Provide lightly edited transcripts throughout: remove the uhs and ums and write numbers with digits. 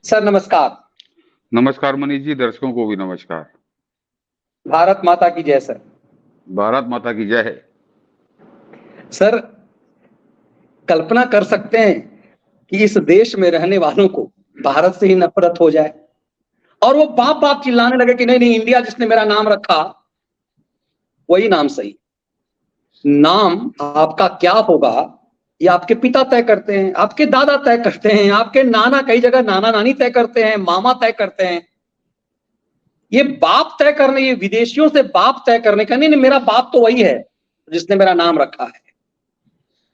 Sir नमस्कार। नमस्कार मनीष जी, दर्शकों को भी नमस्कार। भारत माता की जय सर। भारत माता की जय है। सर कल्पना कर सकते हैं कि इस देश में रहने वालों को भारत से ही नफरत हो जाए और वो बाप बाप चिल्लाने लगे कि नहीं नहीं, इंडिया जिसने मेरा नाम रखा वही नाम सही। नाम आपका क्या होगा ये आपके पिता तय करते हैं, आपके दादा तय करते हैं, आपके नाना, कई जगह नाना नानी तय करते हैं, मामा तय करते हैं। ये बाप तय करने, ये विदेशियों से बाप तय करने का नहीं, नहीं मेरा बाप तो वही है जिसने मेरा नाम रखा है।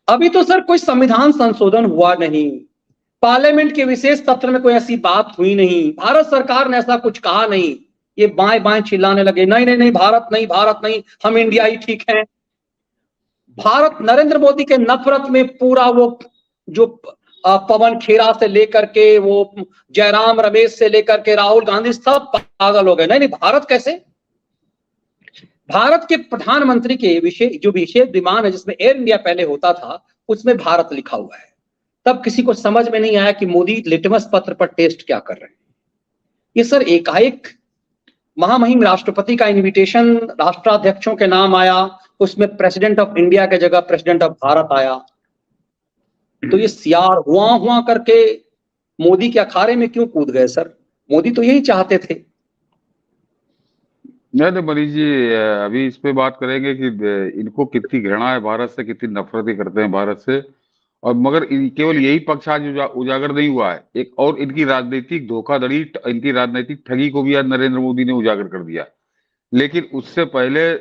अभी तो सर कोई संविधान संशोधन हुआ नहीं, पार्लियामेंट के विशेष सत्र में कोई ऐसी बात हुई नहीं, भारत सरकार ने ऐसा कुछ कहा नहीं। ये बाएं बाएं चिल्लाने लगे नहीं नहीं नहीं, भारत नहीं, भारत नहीं, हम इंडिया ही ठीक है। भारत नरेंद्र मोदी के नफरत में पूरा वो जो पवन खेरा से लेकर के वो जयराम रमेश से लेकर के राहुल गांधी सब पागल हो गए। नहीं नहीं, भारत कैसे? भारत के प्रधानमंत्री के विशेष विमान है जिसमें एयर इंडिया पहले होता था, उसमें भारत लिखा हुआ है। तब किसी को समझ में नहीं आया कि मोदी लिटमस पत्र पर टेस्ट क्या कर रहे हैं। ये सर एकाएक महामहिम राष्ट्रपति का इनविटेशन राष्ट्राध्यक्षों के नाम आया, उसमें प्रेसिडेंट ऑफ इंडिया के जगह प्रेसिडेंट ऑफ भारत आया। तो ये सियार हुआ करके मोदी के अखाड़े में क्यों कूद गए सर? मोदी तो यही चाहते थे। नहीं मनीष जी, अभी इस पे बात करेंगे कि इनको कितनी घृणा है भारत से, कितनी नफरत करते हैं भारत से। और मगर केवल यही पक्ष आज उजागर नहीं हुआ है, एक और इनकी राजनीतिक धोखाधड़ी, इनकी राजनीतिक ठगी को भी आज नरेंद्र मोदी ने उजागर कर दिया। लेकिन उससे पहले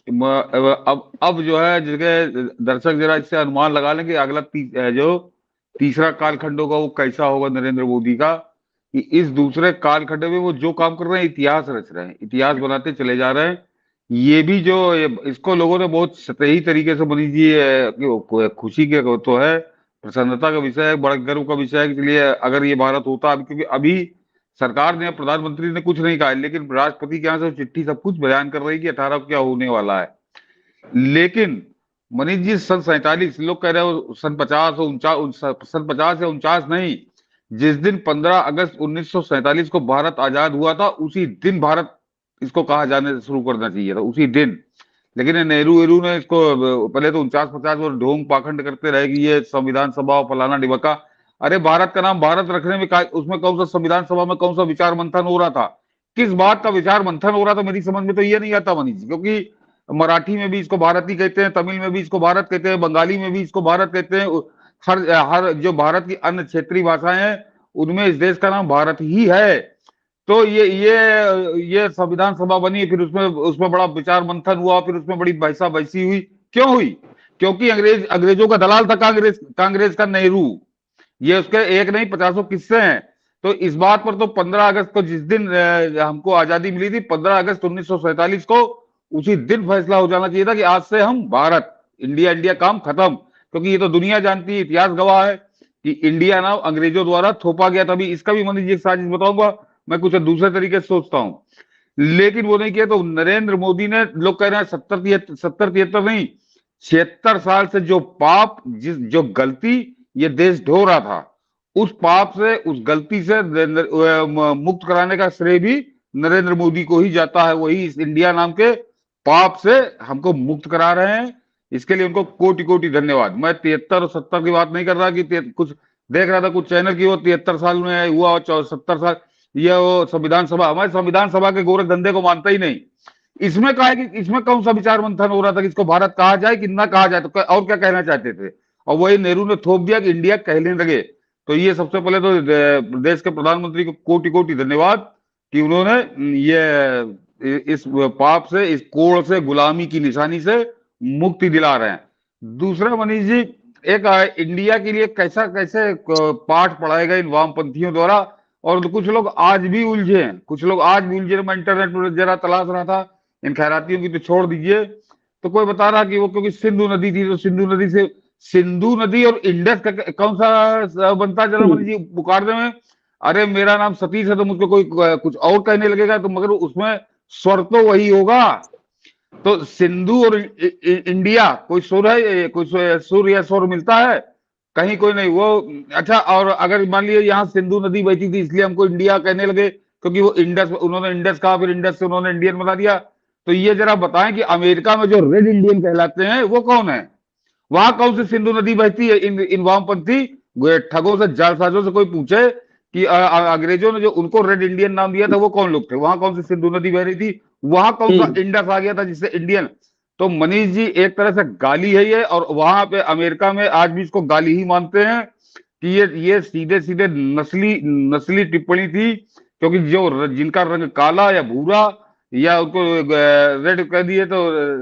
अब जो है, जगह दर्शक जरा इससे अनुमान लगा लेंगे अगला जो तीसरा कालखंड होगा वो कैसा होगा नरेंद्र मोदी का। कि इस दूसरे कालखंड में वो जो काम कर रहे हैं, इतिहास रच रहे हैं, इतिहास बनाते चले जा रहे हैं। ये भी जो इसको लोगों ने बहुत सतही तरीके से मनीष जी खुशी के तो है, प्रसन्नता का विषय है, बड़ा गर्व का विषय है। इसलिए अगर ये भारत होता, क्योंकि अभी सरकार ने, प्रधानमंत्री ने कुछ नहीं कहा, लेकिन राष्ट्रपति के यहाँ से चिट्ठी सब कुछ बयान कर रही है कि 18 को क्या होने वाला है। लेकिन मनीष जी, सन 47 लोग कह रहे हो, सन 50 सन 50 या 49 नहीं, जिस दिन 15 अगस्त 1947 को भारत आजाद हुआ था, उसी दिन भारत इसको कहा जाने शुरू करना चाहिए था, उसी दिन। लेकिन नेहरू ने इसको पहले तो 49-50 और ढोंग पाखंड करते रहे कि ये संविधान सभा फलाना डिबका। अरे भारत का नाम भारत रखने में उसमें कौन सा संविधान सभा में कौन सा विचार मंथन हो रहा था? किस बात का विचार मंथन हो रहा था? मेरी समझ में तो ये नहीं आता मनीष जी, क्योंकि मराठी में भी इसको भारत ही कहते हैं, तमिल में भी इसको भारत कहते हैं, बंगाली में भी इसको भारत कहते हैं। हर जो भारत की अन्य क्षेत्रीय भाषाएं हैं उनमें इस देश का नाम भारत ही है। तो ये संविधान सभा बनी, फिर उसमें बड़ा विचार मंथन हुआ, फिर उसमें बड़ी बहसा बहसी हुई। क्यों हुई? क्योंकि अंग्रेजों का दलाल था कांग्रेस का नेहरू। ये उसके एक नहीं 50 किस्से हैं। तो इस बात पर तो 15 अगस्त को, जिस दिन हमको आजादी मिली थी, 15 अगस्त 1947 को, उसी दिन फैसला हो जाना चाहिए था कि आज से हम भारत, इंडिया काम खत्म। क्योंकि ये तो दुनिया जानती है, इतिहास गवाह है कि इंडिया नाम अंग्रेजों द्वारा थोपा गया था। अभी इसका भी मनीष जी एक साजिश बताऊंगा, मैं कुछ दूसरे तरीके से सोचता हूं, लेकिन वो नहीं किया। तो नरेंद्र मोदी ने, लोग कह रहे हैं 70-73 नहीं, 76 साल से जो पाप, जो गलती ये देश ढो रहा था, उस पाप से, उस गलती से मुक्त कराने का श्रेय भी नरेंद्र मोदी को ही जाता है। वही इस इंडिया नाम के पाप से हमको मुक्त करा रहे हैं। इसके लिए उनको कोटि कोटि धन्यवाद। मैं 73 और 70 की बात नहीं कर रहा कि कुछ देख रहा था कुछ चैनल की, वो 73 साल में हुआ और 70 साल, ये वो संविधान सभा, हमारे संविधान सभा के गोरख धंधे को मानता ही नहीं। इसमें कहा है कि इसमें कौन सा विचार मंथन हो रहा था कि इसको भारत कहा जाए कि ना कहा जाए, तो और क्या कहना चाहते थे? और वही नेहरू ने थोप दिया कि इंडिया कहने लगे। तो ये सबसे पहले तो देश के प्रधानमंत्री को कोटि कोटि धन्यवाद कि उन्होंने ये इस पाप से, इस कोड़ से, गुलामी की निशानी से मुक्ति दिला रहे हैं। दूसरा मनीष जी, एक इंडिया के लिए कैसे पाठ पढ़ाए गए इन वामपंथियों द्वारा, और कुछ लोग आज भी उलझे हैं, कुछ लोग आज भी उलझे। मैं इंटरनेट पर जरा तलाश रहा था, इन खैरातियों की तो छोड़ दीजिए। तो कोई बता रहा कि वो क्योंकि सिंधु नदी थी, तो सिंधु नदी और इंडस का कौन सा बनता है जरा मनीष जी मुकाबले में? अरे मेरा नाम सतीश है तो मुझको कोई कुछ और कहने लगेगा, तो मगर उसमें स्वर तो वही होगा। तो सिंधु और इंडिया, कोई सुर है, कोई सुर या स्वर मिलता है? कहीं कोई नहीं वो। अच्छा, और अगर मान लिया यहाँ सिंधु नदी बहती थी इसलिए हमको इंडिया कहने लगे, क्योंकि वो इंडस, उन्होंने इंडस कहा, फिर इंडस से उन्होंने इंडियन बना दिया। तो ये जरा बताएं कि अमेरिका में जो रेड इंडियन कहलाते हैं वो कौन है? वहां कौन सी सिंधु नदी बहती है? इन वामपंथी ठगों से, जालसाजों से कोई पूछे कि अंग्रेजों ने जो उनको रेड इंडियन नाम दिया था वो कौन लोग थे? वहां कौन सी सिंधु नदी बह रही थी? वहां कौन सा हम्म। इंडस आ गया था जिससे इंडियन? तो मनीष जी, एक तरह से गाली है ये, और वहां पे अमेरिका में आज भी इसको गाली ही मानते हैं कि ये सीधे सीधे नस्ली नस्ली टिप्पणी थी, क्योंकि जो जिनका रंग काला या भूरा या उनको रेड कह दिए, तो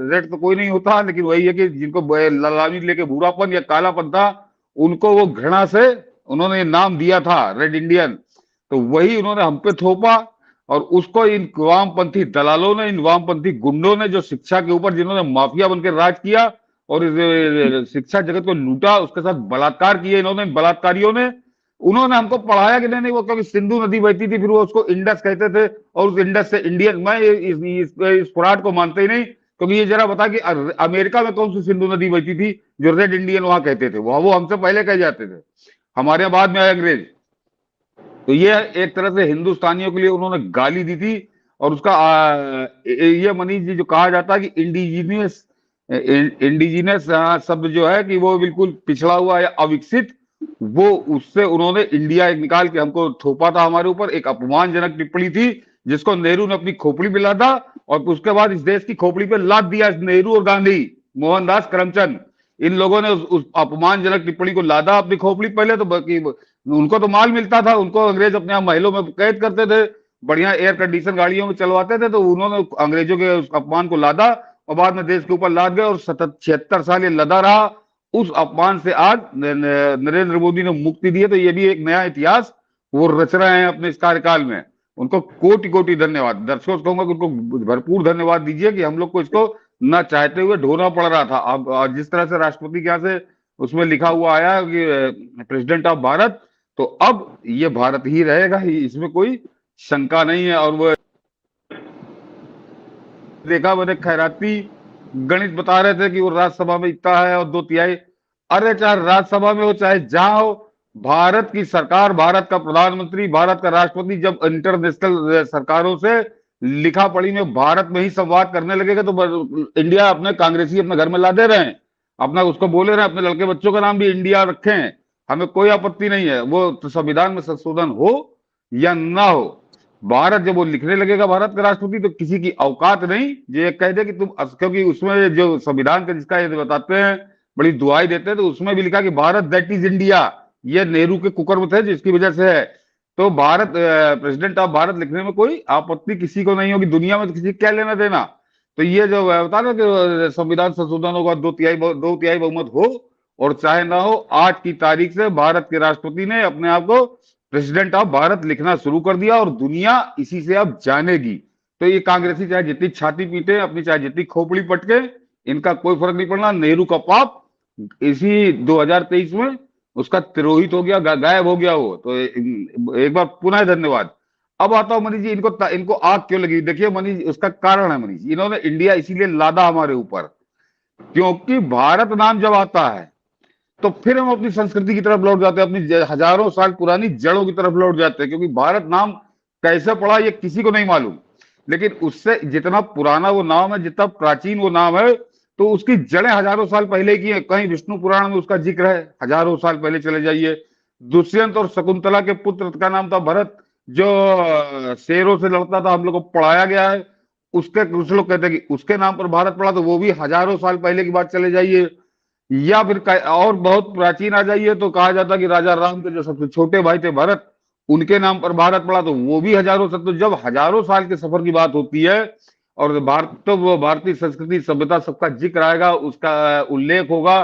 रेड तो कोई नहीं होता, लेकिन वही है कि जिनको लाली लेके भूरापन या कालापन था, उनको वो घृणा से उन्होंने नाम दिया था रेड इंडियन। तो वही उन्होंने हम पे थोपा, और उसको इन वामपंथी दलालों ने, इन वामपंथी गुंडों ने, जो शिक्षा के ऊपर जिन्होंने माफिया बनकर राज किया और इस शिक्षा जगत को लूटा, उसके साथ बलात्कार किए इन्होंने, बलात्कारियों ने, उन्होंने हमको पढ़ाया कि नहीं नहीं वो क्योंकि सिंधु नदी बहती थी, फिर वो उसको इंडस कहते थे, और उस इंडस से इंडियन। मैं इस फुराड को मानते ही नहीं, क्योंकि ये जरा बता कि अमेरिका में कौन सी सिंधु नदी बहती थी जो रेड इंडियन वहां कहते थे? वो हमसे पहले कह जाते थे, हमारे यहाँ बाद में आए अंग्रेज। तो ये एक तरह से हिंदुस्तानियों के लिए उन्होंने गाली दी थी। और उसका ये मनीष जी जो कहा जाता है कि इंडिजीनियस, इंडिजीनियस शब्द जो है कि वो बिल्कुल पिछड़ा हुआ या अविकसित, वो उससे उन्होंने इंडिया एक निकाल के हमको थोपा था हमारे ऊपर। एक अपमानजनक टिप्पणी थी जिसको नेहरू ने अपनी खोपड़ी पे लादा, और उसके बाद इस देश की खोपड़ी पे लाद दिया नेहरू और गांधी, मोहनदास करमचंद। इन लोगों ने उस अपमानजनक टिप्पणी को लादा अपनी खोपड़ी। पहले तो बाकी उनको तो माल मिलता था, उनको अंग्रेज अपने यहाँ महलों में कैद करते थे, बढ़िया एयर कंडीशन गाड़ियों में चलवाते थे, तो उन्होंने अंग्रेजों के उस अपमान को लादा और बाद में देश के ऊपर लाद गए, और 76 साल ये लदा रहा। उस अपमान से आज नरेंद्र मोदी ने मुक्ति दी है, तो ये भी एक नया इतिहास वो रच रहे हैं अपने इस कार्यकाल में। उनको कोटि कोटि धन्यवाद। दर्शकों से कहूंगा कि उनको भरपूर धन्यवाद दीजिए कि हम लोग को इसको ना चाहते हुए ढोना पड़ रहा था। अब जिस तरह से राष्ट्रपति के यहाँ से उसमें लिखा हुआ आया कि प्रेसिडेंट ऑफ भारत, तो अब ये भारत ही रहेगा, इसमें कोई शंका नहीं है। और वो देखा मैंने, खैराती गणित बता रहे थे कि वो राज्यसभा में इतना है और 2/3। अरे चाहे राज्यसभा में हो चाहे जहां हो, भारत की सरकार, भारत का प्रधानमंत्री, भारत का राष्ट्रपति जब इंटरनेशनल सरकारों से लिखा पढ़ी में भारत में ही संवाद करने लगेगा, तो इंडिया अपने कांग्रेसी अपने घर में ला दे रहे हैं, अपना उसको बोले रहे हैं, अपने लड़के बच्चों का नाम भी इंडिया रखें, हमें कोई आपत्ति नहीं है। वो तो संविधान में संशोधन हो या ना हो, भारत जब वो लिखने लगेगा भारत का राष्ट्रपति, तो किसी की औकात नहीं जो ये कह दे कि तुम, क्योंकि उसमें जो संविधान का जिसका ये बताते हैं, बड़ी दुआई देते हैं, तो उसमें भी लिखा कि भारत दैट इज इंडिया। ये नेहरू के कुकर्म थे जिसकी वजह से है। तो भारत, प्रेसिडेंट ऑफ भारत लिखने में कोई आपत्ति किसी को नहीं होगी, दुनिया में तो किसी क्या लेना देना। तो ये जो बता रहे कि संविधान संशोधन होगा, 2/3 बहुमत हो और चाहे ना हो, आज की तारीख से भारत के राष्ट्रपति ने अपने आप को प्रेसिडेंट ऑफ भारत लिखना शुरू कर दिया, और दुनिया इसी से अब जानेगी। तो ये कांग्रेसी चाहे जितनी छाती पीटे अपनी, चाहे जितनी खोपड़ी पटके, इनका कोई फर्क नहीं पड़ना। नेहरू का पाप इसी 2023 में उसका तिरोहित हो गया, गायब हो गया वो। तो एक बार पुनः धन्यवाद। अब आता हूं मनीष जी, इनको आग क्यों लगी? देखिए मनीष, उसका कारण है मनीष, इन्होंने इंडिया इसीलिए लादा हमारे ऊपर, क्योंकि भारत नाम जब आता है तो फिर हम अपनी संस्कृति की तरफ लौट जाते हैं, अपनी हजारों साल पुरानी जड़ों की तरफ लौट जाते हैं। क्योंकि भारत नाम कैसे पड़ा ये किसी को नहीं मालूम, लेकिन उससे जितना पुराना वो नाम है, जितना प्राचीन वो नाम है, तो उसकी जड़ें हजारों साल पहले की है। कहीं विष्णु पुराण में उसका जिक्र है, हजारों साल पहले चले जाइए। दुष्यंत और शकुंतला के पुत्र का नाम था भरत, जो शेरों से लड़ता था, हम लोग को पढ़ाया गया है। उसके कुछ लोग कहते हैं कि उसके नाम पर भारत पड़ा, तो वो भी हजारों साल पहले की बात चले जाइए। या फिर और बहुत प्राचीन आ जाइए तो कहा जाता कि राजा राम के जो सबसे छोटे भाई थे भरत, उनके नाम पर भारत पड़ा, तो वो भी हजारों साल। तो जब हजारों साल के सफर की बात होती है और भारत, तो वो भारतीय संस्कृति सभ्यता सबका जिक्र आएगा, उसका उल्लेख होगा,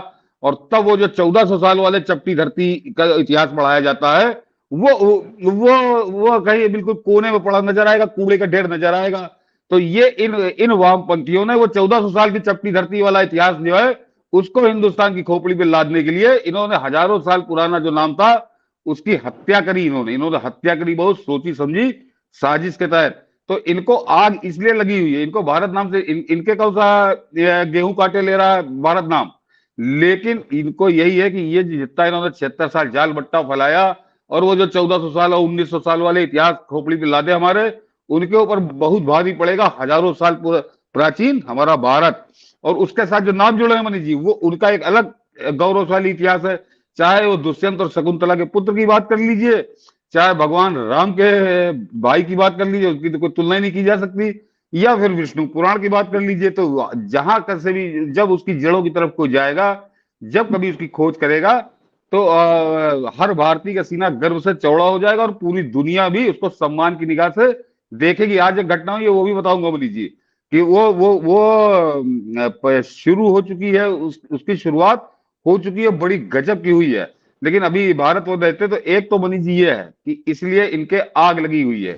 और तब वो जो 1400 साल वाले चपटी धरती का इतिहास पढ़ाया जाता है, वो कहीं बिल्कुल कोने में पड़ा नजर आएगा, कूड़े का ढेर नजर आएगा। तो ये इन वामपंथियों ने वो 1400 साल की चपटी धरती वाला इतिहास जो है, उसको हिंदुस्तान की खोपड़ी पे लादने के लिए इन्होंने हजारों साल पुराना जो नाम था उसकी हत्या करी। इन्होंने हत्या करी, बहुत सोची समझी साजिश के तहत। तो इनको आग इसलिए लगी हुई है, इनको भारत नाम से, इनके कौन सा गेहूं काटे ले रहा है भारत नाम? लेकिन इनको यही है कि ये जितना इन्होंने 76 साल जाल बट्टा फैलाया, और वो जो 1400 साल और 1900 साल वाले इतिहास खोपड़ी पे लादे हमारे, उनके ऊपर बहुत भारी पड़ेगा हजारों साल प्राचीन हमारा भारत। और उसके साथ जो नाम जुड़े हैं मनीष जी, वो उनका एक अलग गौरवशाली इतिहास है। चाहे वो दुष्यंत और शकुंतला के पुत्र की बात कर लीजिए, चाहे भगवान राम के भाई की बात कर लीजिए, उसकी तो कोई तुलना ही नहीं की जा सकती, या फिर विष्णु पुराण की बात कर लीजिए। तो जहां कर से भी जब उसकी जड़ों की तरफ कोई जाएगा, जब कभी उसकी खोज करेगा, तो हर भारतीय का सीना गर्व से चौड़ा हो जाएगा, और पूरी दुनिया भी उसको सम्मान की निगाह से देखेगी। आज एक घटना हुई है, वो भी बताऊंगा मनीष जी, कि वो शुरू हो चुकी है, उसकी शुरुआत हो चुकी है, बड़ी गजब की हुई है। लेकिन अभी भारत वो रहते तो एक तो मनीष जी ये है कि इसलिए इनके आग लगी हुई है।